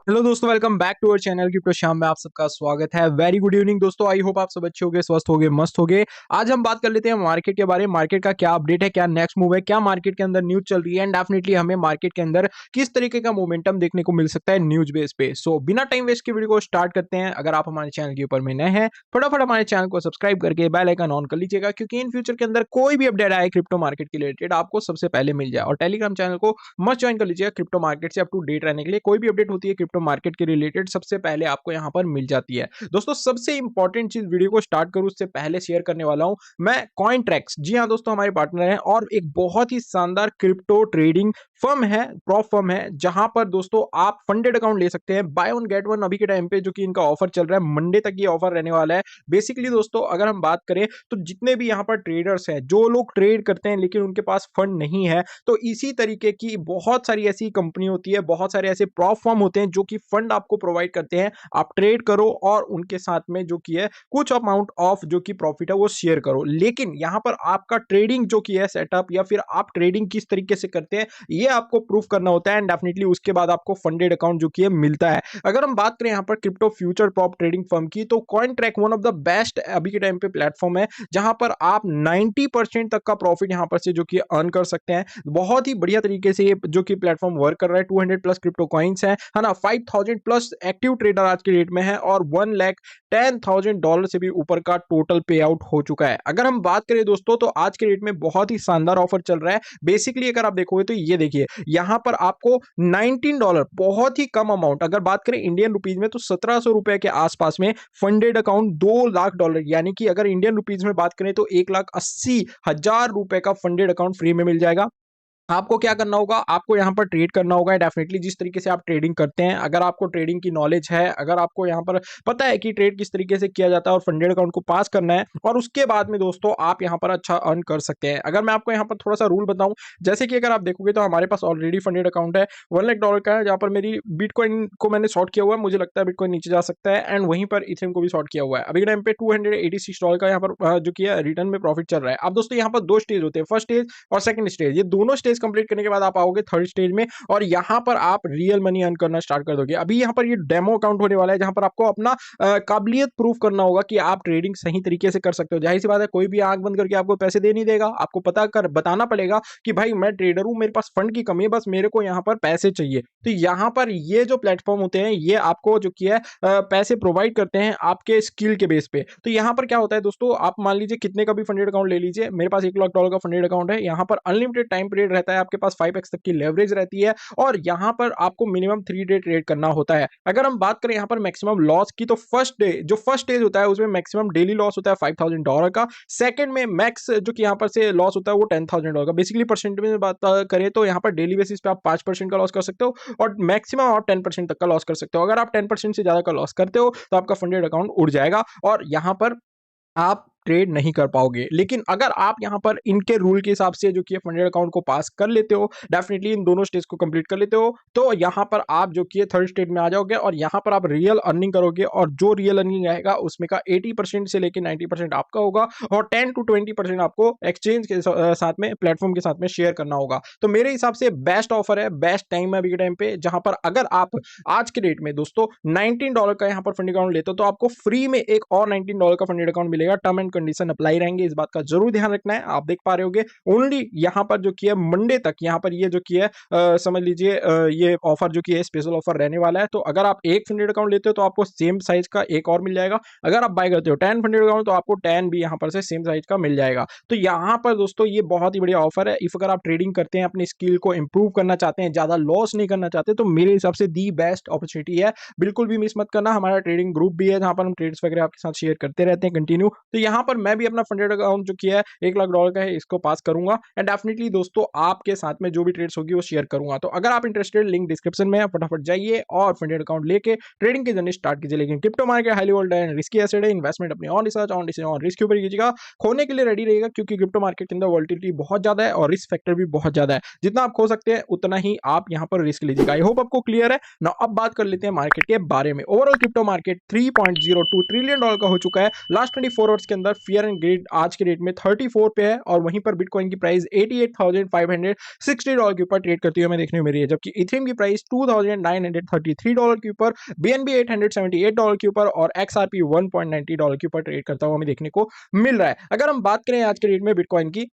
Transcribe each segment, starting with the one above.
Hello दोस्तों, welcome back to our channel crypto शाम में आप सबका स्वागत है। वेरी गुड इवनिंग दोस्तों, आई होप आप सब अच्छे होंगे, स्वस्थ होंगे, मस्त होंगे। आज हम बात कर लेते हैं मार्केट के बारे में। मार्केट का क्या अपडेट है, क्या नेक्स्ट मूव है, क्या मार्केट के अंदर न्यूज चल रही है एंड डेफिनेटली हमें मार्केट के अंदर किस तरीके का मोमेंटम देखने को मिल सकता है न्यूज बेस पे। सो बिना टाइम वेस्ट के वीडियो को स्टार्ट करते हैं। अगर आप हमारे चैनल के ऊपर में नए हैं, फटाफट हमारे चैनल को सब्सक्राइब करके बेल आइकन ऑन कर लीजिएगा, क्योंकि इन फ्यूचर के अंदर कोई भी अपडेट आए क्रिप्टो मार्केट के रिलेटेड आपको सबसे पहले मिल जाए। और टेलीग्राम चैनल को मस्ट ज्वाइन कर लीजिएगा क्रिप्टो मार्केट से अप टू डेट रहने के लिए। कोई भी अपडेट होती है क्रिप्टो मार्केट के रिलेटेड सबसे पहले आपको यहां पर मिल जाती है। दोस्तों, सबसे इंपॉर्टेंट चीज वीडियो को स्टार्ट करूं उससे पहले शेयर करने वाला हूं मैं कॉइन ट्रैक्स। जी हां दोस्तों, हमारे पार्टनर हैं और एक बहुत ही शानदार क्रिप्टो ट्रेडिंग फर्म है, प्रॉप फर्म है, जहां पर दोस्तों आप फंडेड अकाउंट ले सकते हैं बाय वन गेट वन। अभी के टाइम पे जो कि इनका ऑफर चल रहा है, मंडे तक ये ऑफर रहने वाला है। बेसिकली दोस्तों, अगर हम बात करें तो जितने भी यहां पर ट्रेडर्स हैं, जो लोग ट्रेड करते हैं लेकिन उनके पास फंड नहीं है, तो इसी तरीके की बहुत सारी ऐसी कंपनी होती है, बहुत सारे ऐसे प्रॉप फर्म होते हैं जो कि फंड आपको प्रोवाइड करते हैं। आप ट्रेड करो और उनके साथ में जो कि है कुछ अमाउंट ऑफ जो कि प्रॉफिट है वो शेयर करो। लेकिन यहां पर आपका ट्रेडिंग जो कि है सेटअप, या फिर आप ट्रेडिंग किस तरीके से करते हैं, ये आपको प्रूफ करना होता है एंड डेफिनेटली उसके बाद आपको फंडेड अकाउंट जो कि है मिलता है। अगर हम बात करें यहां पर crypto future prop trading firm की, तो coin track one of the best अभी के टाइम पे प्लेटफॉर्म है, जहां पर आप 90% तक का प्रॉफिट यहां पर से जो कि अर्न कर सकते हैं। बहुत ही बढ़िया तरीके से ये जो कि प्लेटफॉर्म वर्क कर रहा है। 200 प्लस क्रिप्टो कॉइन्स है ना, 5000 प्लस एक्टिव ट्रेडर आज के डेट में है और $1,10,000 से भी ऊपर का टोटल पे आउट हो चुका है। अगर हम बात करें दोस्तों, तो आज के डेट में बहुत ही शानदार ऑफर चल रहा है। बेसिकली अगर आप देखोगे तो ये देखिए, यहां पर आपको $19, बहुत ही कम अमाउंट, अगर बात करें इंडियन रुपीज में तो 1700 रुपए के आसपास में फंडेड अकाउंट $2 लाख, यानी कि अगर इंडियन रुपीज में बात करें तो 1,80,000 रुपए का फंडेड अकाउंट फ्री में मिल जाएगा। आपको क्या करना होगा, आपको यहाँ पर ट्रेड करना होगा। डेफिनेटली जिस तरीके से आप ट्रेडिंग करते हैं, अगर आपको ट्रेडिंग की नॉलेज है, अगर आपको यहाँ पर पता है कि ट्रेड किस तरीके से किया जाता है और फंडेड अकाउंट को पास करना है, और उसके बाद में दोस्तों आप यहाँ पर अच्छा अर्न कर सकते हैं। अगर मैं आपको यहाँ पर थोड़ा सा रूल बताऊं, जैसे कि अगर आप देखोगे तो हमारे पास ऑलरेडी फंडेड अकाउंट है $1 लाख का है, जहाँ पर मेरी बिटकॉइन को मैंने शॉर्ट किया हुआ है। मुझे लगता है बिटकॉइन नीचे जा सकता है एंड वहीं पर इथेरियम को भी शॉर्ट किया हुआ है। अभी टाइम पे $286 का यहाँ पर जो किया रिटर्न में प्रॉफिट चल रहा है। अब दोस्तों यहाँ पर दो स्टेज होते हैं, फर्स्ट स्टेज और सेकंड स्टेज। ये दोनों स्टेज कंप्लीट करने के बाद आप आओगे थर्ड स्टेज में, और यहां पर आप रियल मनी अर्न करना स्टार्ट कर दोगे। अभी यहां पर ये डेमो अकाउंट होने वाला है, जहां पर आपको अपना काबिलियत प्रूफ करना होगा कि आप ट्रेडिंग सही तरीके से कर सकते हो। जाहिर सी बात है, कोई भी आंख बंद करके आपको पैसे दे नहीं देगा। आपको पता कर बताना पड़ेगा कि भाई मैं ट्रेडर हूं, मेरे पास फंड की कमी है, बस मेरे को यहां पर पैसे चाहिए। तो यहां पर ये जो प्लेटफॉर्म होते हैं, ये आपको जो किया है पैसे प्रोवाइड करते हैं आपके स्किल के बेस पे। तो यहां पर क्या होता है दोस्तों, आप मान लीजिए कितने का भी फंडेड अकाउंट ले लीजिए। मेरे पास $1 लाख का फंडेड अकाउंट है। यहां पर अनलिमिटेड टाइम पीरियड रहता है, आपके पास 5x तक की लेवरेज रहती है, और यहां पर आपको मिनिमम 3 डे ट्रेड करना होता है। अगर हम बात करें यहां पर मैक्सिमम लॉस की, तो फर्स्ट स्टेज होता है उसमें मैक्सिमम डेली लॉस होता है $5,000 का। सेकंड में मैक्स जो कि यहां पर से लॉस होता है वो $10,000 का। बेसिकली परसेंट में बात करें तो यहां पर डेली बेसिस पे आप 5% का लॉस कर सकते हो और मैक्सिमम आप 10% तक का लॉस कर सकते हो। अगर आप 10% से ज्यादा का लॉस करते हो तो आपका फंडेड अकाउंट उड़ जाएगा और यहां पर आप ट्रेड नहीं कर पाओगे। लेकिन अगर आप यहां पर इनके रूल के हिसाब से जो कि फंडेड अकाउंट को पास कर लेते हो, डेफिनेटली इन दोनों स्टेज को कंप्लीट कर लेते हो, तो यहां पर आप जो कि थर्ड स्टेज में आ जाओगे और यहां पर आप रियल अर्निंग करोगे। और जो रियल अर्निंग आएगा उसमें का 80% से लेकर 90% आपका होगा और 10 to 20% आपको एक्सचेंज के साथ में, प्लेटफॉर्म के साथ में शेयर करना होगा। तो मेरे हिसाब से बेस्ट ऑफर है, बेस्ट टाइम है अभी के टाइम पे, जहां पर अगर आप आज के डेट में दोस्तों $19 का यहां पर फंडेड अकाउंट लेते हो तो आपको फ्री में एक और $19 का फंडेड अकाउंट मिलेगा। टर्म एंड कंडीशन अप्लाई रहेंगे, इस बात का जरूर ध्यान रखना है। आप देख पा रहे होगे ओनली यहां पर जो किया मंडे तक, यहां पर ये जो किया समझ लीजिए ये ऑफर जो किया स्पेशल ऑफर रहने वाला है। तो अगर आप एक फंडेड अकाउंट लेते हो तो आपको सेम साइज का एक और मिल जाएगा। अगर आप बाय करते हो 10 फंडेड अकाउंट तो आपको 10 भी यहां पर से सेम साइज का मिल जाएगा। तो यहां पर दोस्तों ये बहुत ही बढ़िया ऑफर है। इफ अगर आप ट्रेडिंग करते हैं, अपनी स्किल को इंप्रूव करना चाहते हैं, ज्यादा लॉस नहीं करना चाहते, तो मेरे हिसाब से दी बेस्ट अपॉर्चुनिटी है। बिल्कुल भी मिस मत करना। हमारा ट्रेडिंग ग्रुप भी है जहां पर हम ट्रेड्स वगैरह आपके साथ शेयर करते रहते हैं कंटिन्यू। तो यहां पर मैं भी अपना फंडेड अकाउंट जो किया है $1 लाख का है, इसको पास करूंगा एंड डेफिनेटली दोस्तों आपके साथ में जो भी ट्रेड्स होगी वो शेयर करूंगा। तो अगर आप इंटरेस्टेड, लिंक डिस्क्रिप्शन में है, फटाफट जाइए और फंडेड अकाउंट लेके ट्रेडिंग की जर्नी स्टार्ट कीजिए। लेकिन crypto market highly volatile and risky asset है। इन्वेस्टमेंट अपनी own research, own decision, on risk के ऊपर कीजिएगा। खोने के लिए रेडी रहेगा, क्योंकि क्रिप्टो मार्केट के अंदर वोलेटिलिटी बहुत ज्यादा है और रिस्क फैक्टर भी बहुत ज्यादा है। जितना आप खो सकते हैं उतना ही आप यहां पर रिस्क लीजिएगा। आई होप आपको क्लियर है ना। अब बात कर लेते हैं मार्केट के बारे में। ओवरऑल क्रिप्टो मार्केट $3.02 ट्रिलियन का हो चुका है लास्ट 24 आवर्स के अंदर। फियर एंड ग्रेड आज के रेट में 34 पे है और वहीं पर बिटकॉइन की प्राइस $88,560 के ऊपर ट्रेड करती हुई हमें देखने को मिल रही है, जबकि इथेरियम की प्राइस $2,933 के ऊपर, बीएनबी $878 के ऊपर और एक्सआरपी $1.90 के ऊपर ट्रेड करता हुआ हमें देखने को मिल रहा है। अगर हम बात करें आज के रेट में बिटकॉइन की,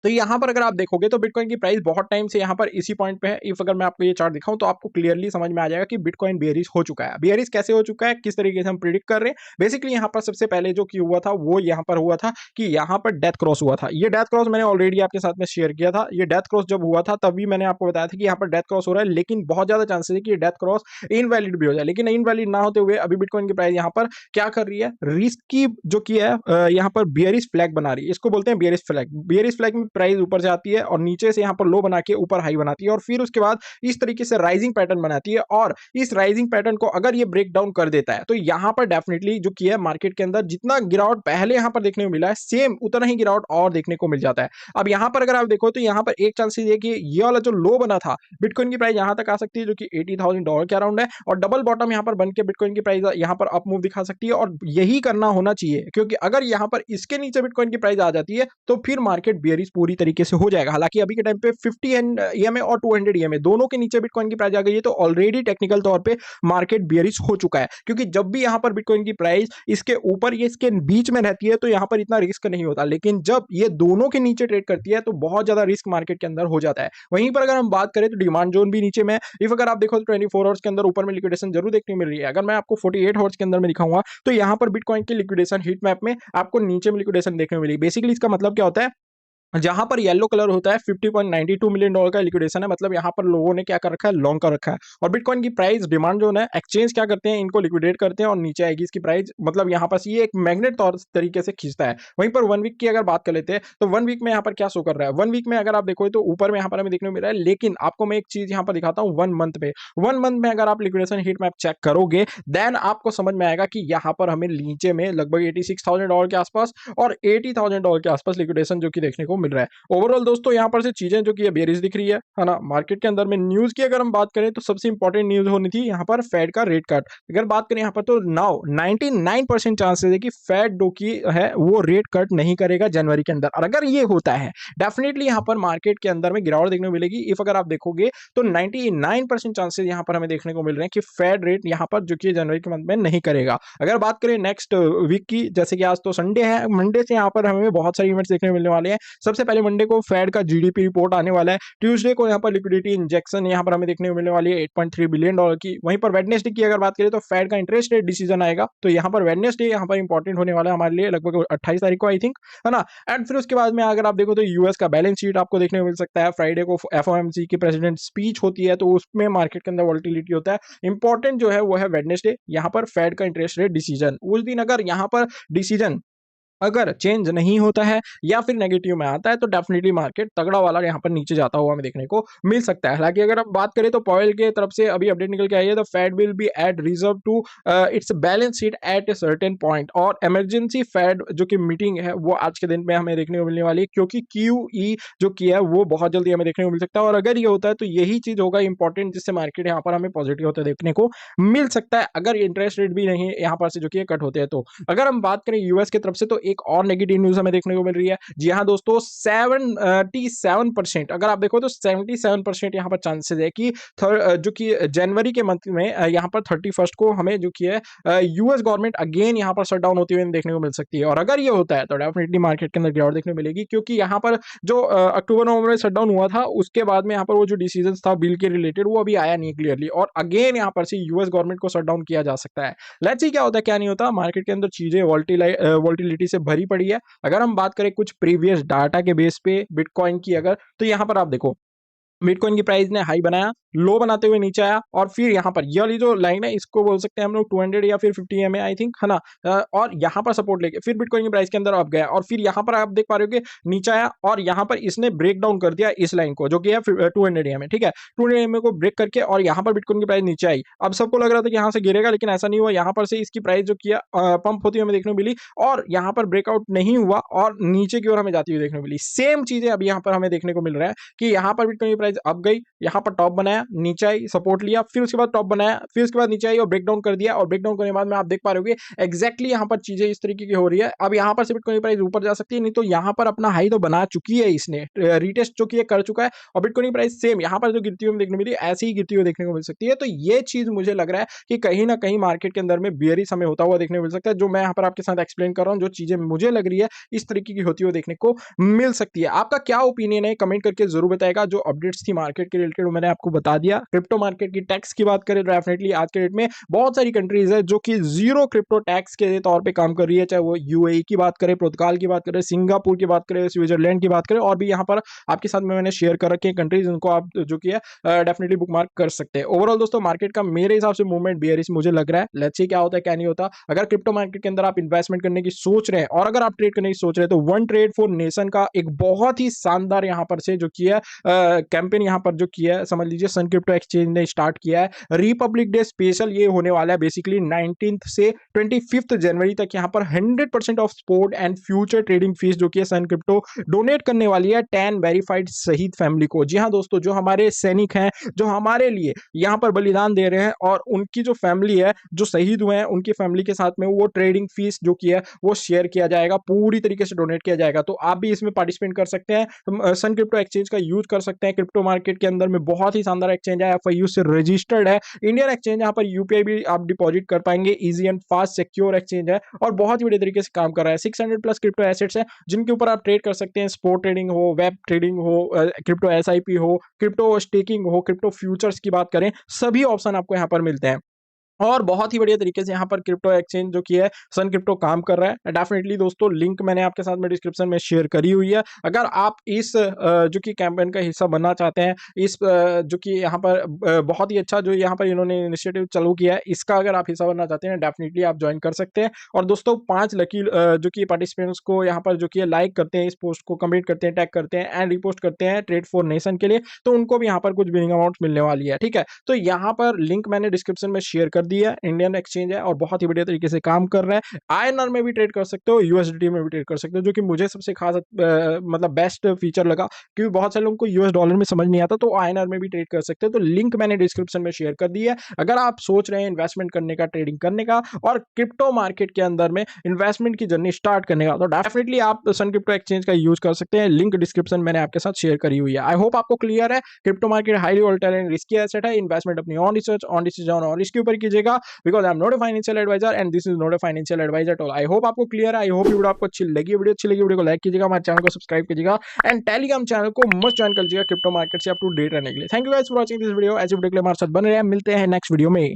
तो यहाँ पर अगर आप देखोगे तो बिटकॉइन की प्राइस बहुत टाइम से यहाँ पर इसी पॉइंट पे है। इफ अगर मैं आपको ये चार्ट दिखाऊं तो आपको क्लियरली समझ में आ जाएगा कि बिटकॉइन बेयरिश हो चुका है। बेयरिश कैसे हो चुका है, किस तरीके से हम प्रिडिक्ट कर रहे हैं। बेसिकली यहाँ पर सबसे पहले जो हुआ था वो यहाँ पर हुआ था कि यहाँ पर डेथ क्रॉस हुआ था। ये डेथ क्रॉस मैंने ऑलरेडी आपके साथ में शेयर किया था। ये डेथ क्रॉस जब हुआ था तभी मैंने आपको बताया था कि यहाँ पर डेथ क्रॉस हो रहा है, लेकिन बहुत ज्यादा चांसेस है कि ये डेथ क्रॉस इनवैलिड भी हो जाए। लेकिन इनवैलिड ना होते हुए अभी बिटकॉइन की प्राइस यहाँ पर क्या कर रही है, रिस्क की जो की है यहाँ पर बियरिश फ्लैग बना रही है। इसको बोलते हैं बियरिश फ्लैग। बियरिश फ्लैग में प्राइस ऊपर से आती है और नीचे से यहाँ पर लो बना के ऊपर हाई बनाती है और फिर उसके बाद इस तरीके से राइजिंग पैटर्न बनाती है। और इस राइजिंग पैटर्न को अगर ये ब्रेक डाउन कर देता है तो यहाँ पर डेफिनेटली जो किया है मार्केट के अंदर जितना गिरावट पहले यहाँ पर देखने को मिला है सेम उतना ही गिरावट और देखने को मिल जाता है। अब यहाँ पर अगर आप देखो तो यहाँ पर एक चांस ये कि ये वाला जो लो बना था बिटकॉइन की प्राइस यहाँ तक आ सकती है जो कि $80,000 के अराउंड है और डबल बॉटम यहाँ पर बन के बिटकॉइन की प्राइस यहाँ पर अप मूव दिखा सकती है और यही करना होना चाहिए, क्योंकि अगर यहाँ पर इसके नीचे बिटकॉइन की प्राइस आ जाती है तो फिर मार्केट बेयरिश पूरी तरीके से हो जाएगा। हालांकि अभी के टाइम पे 50 EMA और 200 EMA दोनों के नीचे बिटकॉइन की प्राइस आ गई है तो ऑलरेडी टेक्निकल तौर पे मार्केट बेयरिश हो चुका है, क्योंकि जब भी यहाँ पर बिटकॉइन की प्राइस इसके ऊपर ये इसके बीच में रहती है तो यहाँ पर इतना रिस्क नहीं होता, लेकिन जब ये दोनों के नीचे ट्रेड करती है तो बहुत ज्यादा रिस्क मार्केट के अंदर हो जाता है। वहीं पर अगर हम बात करें तो डिमांड जोन भी नीचे में, इफ अगर आप देखो तो 24 आवर्स के अंदर ऊपर में लिक्विडेशन जरूर देखने को मिल रही है। अगर मैं आपको 48 आवर्स के अंदर में दिखाऊंगा तो यहाँ पर बिटकॉइन की लिक्विडेशन हीट मैप में आपको नीचे में लिक्विडेशन देखने को मिली। बेसिकली इसका मतलब क्या होता है, जहां पर येलो कलर होता है $50.92 मिलियन का लिक्विडेशन है, मतलब यहां पर लोगों ने क्या कर रखा है, लॉन्ग कर रखा है। और बिटकॉइन की प्राइस डिमांड जो है एक्सचेंज क्या करते हैं, इनको लिक्विडेट करते हैं और नीचे आएगी इसकी प्राइस, मतलब यहां पर ये एक मैग्नेट तौर तरीके से खींचता है। वहीं पर 1 वीक की अगर बात कर लेते हैं तो 1 वीक में यहाँ पर क्या शो कर रहा है, 1 वीक में अगर आप देखो तो ऊपर में यहाँ पर हमें देखने को मिल रहा है, लेकिन आपको मैं एक चीज यहाँ पर दिखाता हूँ 1 मंथ में। 1 मंथ में अगर आप लिक्विडेशन हीट मैप चेक करोगे देन आपको समझ में आएगा कि यहाँ पर हमें नीचे में लगभग $86,000 के आसपास और $80,000 के आसपास लिक्विडेशन जो कि देखने को मिल रहा है। ओवरऑल दोस्तों यहाँ पर से चीजें जो कि बेयरिश दिख रही है ना मार्केट के अंदर में। न्यूज की अगर हम बात करें तो सबसे इंपॉर्टेंट न्यूज होनी थी यहाँ पर फेड का रेट कट। अगर बात करें यहाँ पर तो नाउ 99% चांसेस है कि फेड जो की है वो रेट कट नहीं करेगा जनवरी के अंदर, और अगर ये होता है डेफिनेटली यहाँ पर मार्केट के अंदर में गिरावट देखने को मिलेगी। इफ अगर आप देखोगे तो 99% चांसेस यहाँ पर हमें देखने को मिल रहे हैं कि फेड रेट यहाँ पर जो कि जनवरी के मंथ में नहीं करेगा। अगर बात करें नेक्स्ट वीक की, जैसे कि आज तो संडे है, मंडे से यहाँ पर हमें बहुत सारे इवेंट्स देखने को मिलने वाले हैं। सबसे पहले मंडे को फेड का जीडीपी रिपोर्ट आने वाला है। ट्यूसडे को यहाँ पर लिक्विडिटी इंजेक्शन यहाँ पर हमें देखने को मिलने वाली है $8.3 बिलियन की। वहीं पर वेडनेसडे की अगर बात करें तो फेड का इंटरेस्ट रेट डिसीजन आएगा, तो यहाँ पर वेडनेसडे यहाँ पर इंपॉर्टेंट होने वाला है हमारे लिए, लगभग 28 तारीख को आई थिंक, है ना। एंड फिर उसके बाद में अगर आप देखो तो यूएस का बैलेंस शीट आपको देखने को मिल सकता है। फ्राइडे को एफओएमसी की प्रेसिडेंट स्पीच होती है तो उसमें मार्केट के अंदर वोलेटिलिटी होता है। इंपॉर्टेंट जो है वो है वेडनेसडे, यहाँ पर फेड का इंटरेस्ट रेट डिसीजन। उस दिन अगर यहाँ पर डिसीजन अगर चेंज नहीं होता है या फिर नेगेटिव में आता है तो डेफिनेटली मार्केट तगड़ा वाला यहाँ पर नीचे जाता हुआ हमें देखने को मिल सकता है। हालांकि अगर हम बात करें तो पॉवेल के तरफ से अभी अपडेट निकल के आई है, the Fed will be at reserve to its balance sheet at a certain point, और इमरजेंसी फेड जो कि मीटिंग है वो आज के दिन में हमें देखने को मिलने वाली है, क्योंकि QE जो किया है वो बहुत जल्दी हमें देखने को मिल सकता है। और अगर ये होता है तो यही चीज होगा इंपॉर्टेंट जिससे मार्केट यहाँ पर हमें पॉजिटिव होते देखने को मिल सकता है, अगर इंटरेस्ट रेट भी नहीं यहाँ पर से जो कि कट होते हैं तो। अगर हम बात करें यूएस की तरफ से तो एक और नेगेटिव हमें देखने को मिल रही है। जी हाँ दोस्तों, 77%, अगर आप देखो तो 77% यहाँ पर चांसेस है कि जो कि जनवरी के मंथ में यहाँ पर 31 को हमें जो कि है यूएस गवर्नमेंट अगेन यहाँ पर शट डाउन होती हुई देखने को मिल सकती है। और अगर ये होता है तो डेफिनेटली मार्केट के अंदर गिरावट देखने को मिलेगी, क्योंकि यहाँ पर जो अक्टूबर नवंबर में शट डाउन हुआ था उसके बाद में यहाँ पर वो जो डिसीजन था बिल के रिलेटेड वो अभी आया नहीं क्लियरली, और अगेन यहाँ पर से यूएस गवर्नमेंट को शट डाउन किया जा सकता है। लेट्स सी क्या होता है क्या नहीं होता। मार्केट के अंदर चीजें वोलेटिलिटी से भरी पड़ी है। अगर हम बात करें कुछ प्रीवियस डाटा के बेस पे बिटकॉइन की अगर, तो यहां पर आप देखो बिटकॉइन की प्राइस ने हाई बनाया, लो बनाते हुए नीचे आया, और फिर यहाँ पर ये वाली जो लाइन है इसको बोल सकते हैं हम लोग 200 या फिर 50 EMA आई थिंक, है ना। और यहाँ पर सपोर्ट लेके फिर बिटकॉइन की प्राइस के अंदर अब गया, और फिर यहाँ पर आप देख पा रहे हो कि नीचे आया और यहाँ पर इसने ब्रेक डाउन कर दिया इस लाइन को जो कि है 200 EMA, ठीक है। 200 EMA को ब्रेक करके और यहाँ पर बिटकॉइन की प्राइस नीचे आई। अब सबको लग रहा था कि यहाँ से गिरेगा, लेकिन ऐसा नहीं हुआ। यहाँ पर से इसकी प्राइस जो किया पंप होती हुई हमें देखने को मिली, और यहाँ पर ब्रेकआउट नहीं हुआ और नीचे की ओर हमें जाती हुई देखने को मिली। सेम चीजें अब यहाँ पर हमें देखने को मिल रहा है कि यहाँ पर बिटकॉइन की प्राइस प्राइस अप गई, यहाँ पर टॉप बनाया, नीचे आई, सपोर्ट लिया, फिर उसके बाद टॉप बनाया, फिर उसके बाद नीचे आई और ब्रेक डाउन कर दिया। और ब्रेक डाउन करने के बाद में आप देख पा रहे हो एग्जैक्टली यहाँ पर चीजें इस तरीके की हो रही है। अब यहाँ पर से बिटकॉइन प्राइस ऊपर जा सकती है, नहीं तो यहाँ पर अपना हाई तो बना चुकी है, इसने रीटेस्ट जो की कर चुका है। और बिटकॉइन प्राइस सेम यहाँ पर जो गिरती हुई देखने मिली, ऐसी ही गिरती हुई देखने को मिल सकती है। तो ये चीज मुझे लग रहा है कि कहीं ना कहीं मार्केट के अंदर में बियरिश समय होता हुआ देखने को मिल सकता है। जो मैं यहाँ पर आपके साथ एक्सप्लेन कर रहा हूँ, जो चीजें मुझे लग रही है इस तरीके की होती हुई देखने को मिल सकती है। आपका क्या ओपिनियन है कमेंट करके जरूर बताएगा। जो अपडेट्स थी मार्केट के रिलेटेड मैंने आपको बता दिया। क्रिप्टो मार्केट की टैक्स की बात करें, डेफिनेटली आज के डेट में बहुत सारी कंट्रीज है जो कि जीरो क्रिप्टो टैक्स के तौर पे काम कर रही है, चाहे वो यूएई की बात करें, पुर्तगाल की बात करें, सिंगापुर की बात करें, स्विट्जरलैंड की बात करें, और भी यहाँ पर आपके साथ में मैंने शेयर कर रखे हैं कंट्रीज, उनको आप जो कि है डेफिनेटली बुकमार्क कर सकते हैं। ओवरऑल दोस्तों मार्केट का मेरे हिसाब से मूवमेंट बियरिश मुझे लग रहा है। लेट्स सी क्या होता है क्या नहीं होता। अगर क्रिप्टो मार्केट के अंदर आप इन्वेस्टमेंट करने की सोच रहे हैं और अगर आप ट्रेड करने की सोच रहे हैं तो वन ट्रेड फॉर नेशन का एक बहुत ही शानदार यहाँ पर से जो किया कैंपेन यहाँ पर जो किया है, समझ लीजिए सन क्रिप्टो एक्सचेंज ने स्टार्ट किया है। रिपब्लिक डे स्पेशल ये होने वाला है बेसिकली 19th से 25th जनवरी तक। यहाँ पर 100% of sport and future trading fees जो कि सन क्रिप्टो डोनेट करने वाली है 10 वेरीफाइड शहीद फैमिली को। जी हाँ दोस्तों, जो हमारे सैनिक हैं, जो हमारे लिए यहाँ पर बलिदान दे रहे हैं और उनकी जो फैमिली है, जो शहीद हुए हैं, उनकी फैमिली के साथ में वो ट्रेडिंग फीस जो की है वो शेयर किया जाएगा, पूरी तरीके से डोनेट किया जाएगा। तो आप भी इसमें पार्टिसिपेट कर सकते हैं, सन क्रिप्टो एक्सचेंज का यूज कर सकते हैं। क्रिप्टो मार्केट के अंदर में बहुत ही शानदार एक्सचेंज है, एफआईयू से रजिस्टर्ड है, इंडियन एक्सचेंज, यहाँ पर यूपीआई भी आप डिपॉजिट कर पाएंगे, easy and fast secure exchange है और बहुत ही बड़े तरीके से काम कर रहा है। 600 प्लस क्रिप्टो एसेट्स है जिनके ऊपर आप ट्रेड कर सकते हैं। स्पोर्ट ट्रेडिंग हो, वेब ट्रेडिंग हो, क्रिप्टो एसआईपी हो, क्रिप्टो स्टेकिंग हो, क्रिप्टो फ्यूचर्स की बात करें, सभी ऑप्शन आपको यहाँ पर मिलते हैं। और बहुत ही बढ़िया तरीके से यहाँ पर क्रिप्टो एक्सचेंज जो की है सन क्रिप्टो काम कर रहा है। डेफिनेटली दोस्तों लिंक मैंने आपके साथ में डिस्क्रिप्शन में शेयर करी हुई है। अगर आप इस जो कि कैंपेन का हिस्सा बनना चाहते हैं, इस जो कि यहाँ पर बहुत ही अच्छा जो यहाँ पर इन्होंने इनिशिएटिव चालू किया है, इसका अगर आप हिस्सा बनना चाहते हैं डेफिनेटली आप ज्वाइन कर सकते हैं। और दोस्तों 5 लकी जो कि पार्टिसिपेंट्स को यहाँ पर जो कि लाइक करते हैं, इस पोस्ट को कमेंट करते हैं, टैग करते हैं एंड रिपोस्ट करते हैं ट्रेड फॉर नेशन के लिए, तो उनको भी यहाँ पर कुछ विनिंग अमाउंट मिलने वाली है। ठीक है, तो यहाँ पर लिंक मैंने डिस्क्रिप्शन में शेयर कर दिया है। इंडियन एक्सचेंज है और बहुत ही बढ़िया तरीके से काम कर रहा है। आईएनआर में भी ट्रेड कर सकते हो, यूएसडीटी में भी ट्रेड कर सकते हो, जो कि मुझे सबसे खास मतलब बेस्ट फीचर लगा, क्योंकि बहुत सारे लोगों को यूएस डॉलर में समझ नहीं आता, तो आईएनआर में भी ट्रेड कर सकते हो। तो लिंक मैंने डिस्क्रिप्शन में शेयर कर दी है। अगर आप सोच रहे हैं इन्वेस्टमेंट करने का, ट्रेडिंग करने का और क्रिप्टो मार्केट के अंदर में इन्वेस्टमेंट की जर्नी स्टार्ट करने का, तो डेफिनेटली आप सन क्रिप्टो एक्सचेंज का यूज कर सकते हैं। लिंक डिस्क्रिप्शन मैंने आपके साथ शेयर करी हुई है। आई होप आपको क्लियर है। Crypto market highly volatile and risky asset है। इन्वेस्टमेंट अपनी ऑन रिसर्च, ऑन डिसीजन और इसके ऊपर कीजिएगा, because I am not a financial advisor and this is not a financial advisor at all. I hope आपको clear है। I hope video आपको अच्छी लगी। वीडियो अच्छी लगी वीडियो को लाइक कीजिएगा, हमारे चैनल को सब्सक्राइब कीजिएगा एंड टेलीग्राम चैनल को मस्ट ज्वाइन कर लीजिएगा क्रिप्टो मार्केट से अप टू डेट रहने के लिए। Thank you guys for watching this video. ऐसे वीडियो के लिए हमारे साथ बने रहे। मिलते हैं नेक्स्ट वीडियो में।